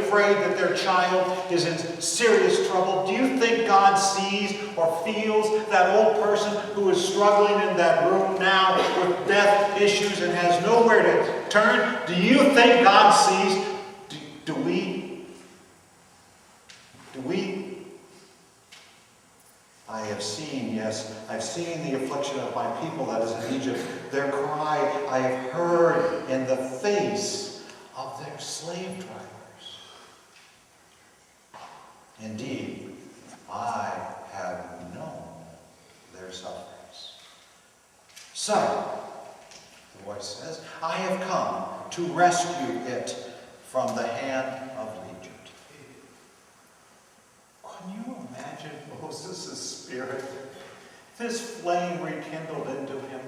afraid that their child is in serious trouble? Do you think God sees or feels that old person who is struggling in that room now with death issues and has nowhere to turn? Do you think God sees? Do we? Do we? I have seen, yes, I've seen the affliction of my people that is in Egypt. Their cry I have heard in the face of their slave drivers. Indeed, I have known their sufferings. So, the voice says, I have come to rescue it from the hand of Egypt. Can you imagine Moses' spirit? This flame rekindled into him.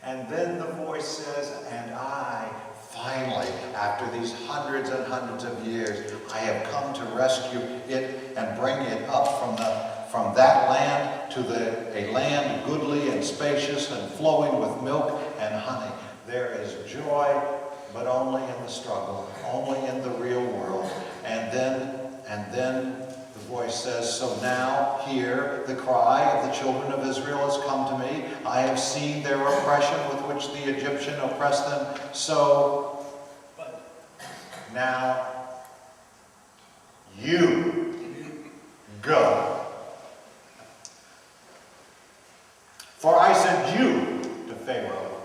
And then the voice says, and I, finally, after these hundreds and hundreds of years, I have come to rescue it and bring it up from that land to a land goodly and spacious and flowing with milk and honey. There is joy, but only in the struggle, only in the real world. And then the voice says, so now, hear the cry of the children of Israel has come to me. I have seen their oppression with which the Egyptian oppressed them. So, now, you go. For I sent you to Pharaoh.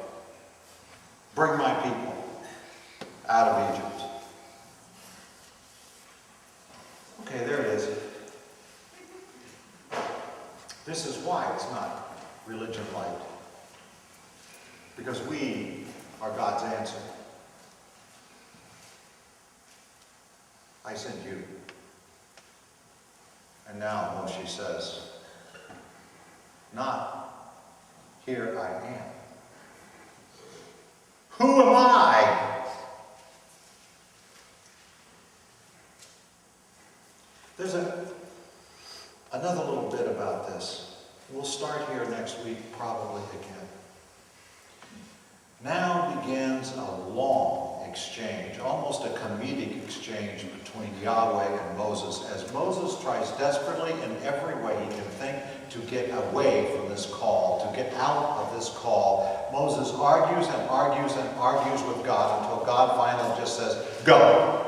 Bring my people out of Egypt. Okay, there it is. This is why it's not religion light. Because we are God's answer. I sent you. And now Moshe says, not, here I am. Who am I? There's another little bit about this. We'll start here next week, probably again. Now begins a long exchange, almost a comedic exchange between Yahweh and Moses, as Moses tries desperately in every way he can think to get away from this call, to get out of this call. Moses argues and argues and argues with God until God finally just says, go.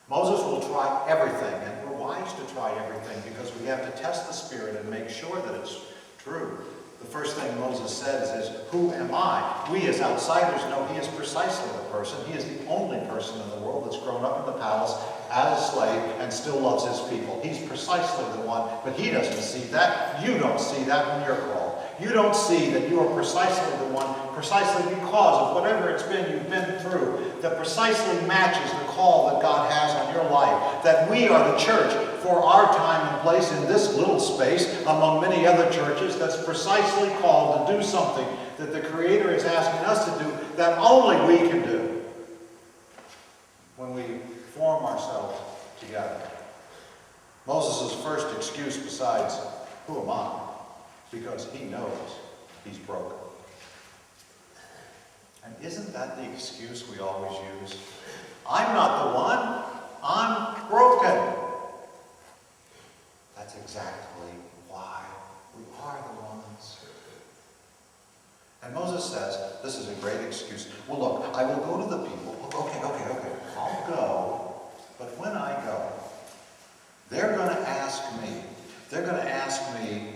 Moses will try everything, and we're wise to try everything because we have to test the Spirit and make sure that it's true. The first thing Moses says is, who am I? We as outsiders know he is precisely the person. He is the only person in the world that's grown up in the palace as a slave and still loves his people. He's precisely the one, but he doesn't see that. You don't see that when you're called. You don't see that you are precisely the one, precisely because of whatever it's been you've been through, that precisely matches the call that God has on your life. That we are the church for our time and place in this little space among many other churches that's precisely called to do something that the Creator is asking us to do that only we can do when we form ourselves together. Moses' first excuse besides, who am I? Because he knows he's broken. And isn't that the excuse we always use? I'm not the one. I'm broken. That's exactly why we are the ones. And Moses says, this is a great excuse. Well, look, I will go to the people. Okay. I'll go. But when I go, they're going to ask me. They're going to ask me,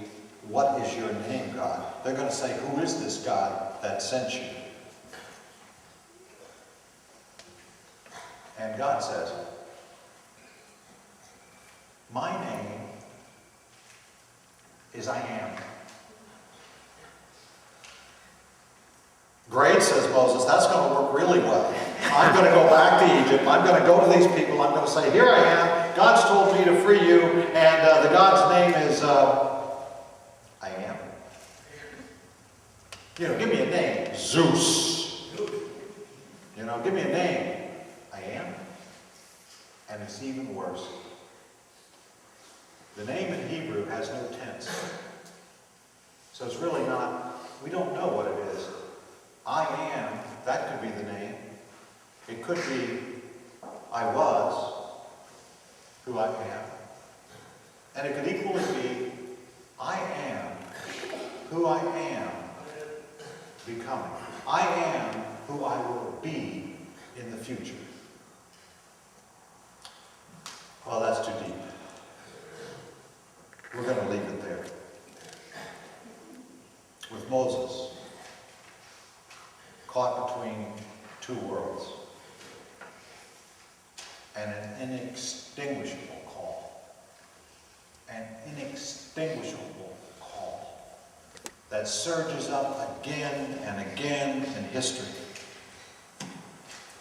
what is your name, God? They're going to say, who is this God that sent you? And God says, my name is I am. Great, says Moses, that's going to work really well. I'm going to go back to Egypt. I'm going to go to these people. I'm going to say, here I am. God's told me to free you. And the God's name is I am. Give me a name. Zeus. Give me a name. I am. And it's even worse. The name in Hebrew has no tense. So it's really not, we don't know what it is. I am, that could be the name. It could be I was who I am. And it could equally be, I am who I am becoming. I am who I will be in the future. Well, that's too deep. We're going to leave it there. With Moses, caught between two worlds, and an inextinguishable call. An inextinguishable call that surges up again and again in history,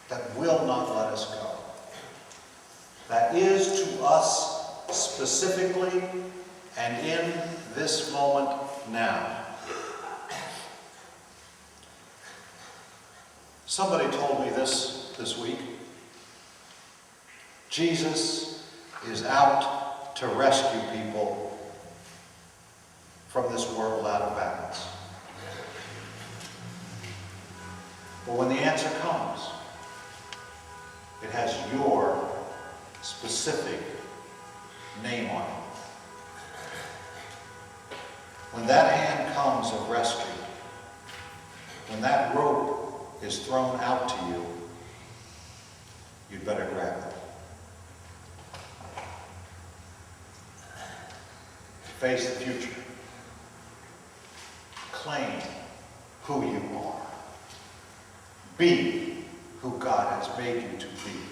that will not let us go. That is to us specifically and in this moment now. Somebody told me this week. Jesus is out to rescue people from this world out of balance. But when the answer comes, it has your specific name on it. When that hand comes of rescue, when that rope is thrown out to you, you'd better grab it. Face the future. Claim who you are. Be who God has made you to be.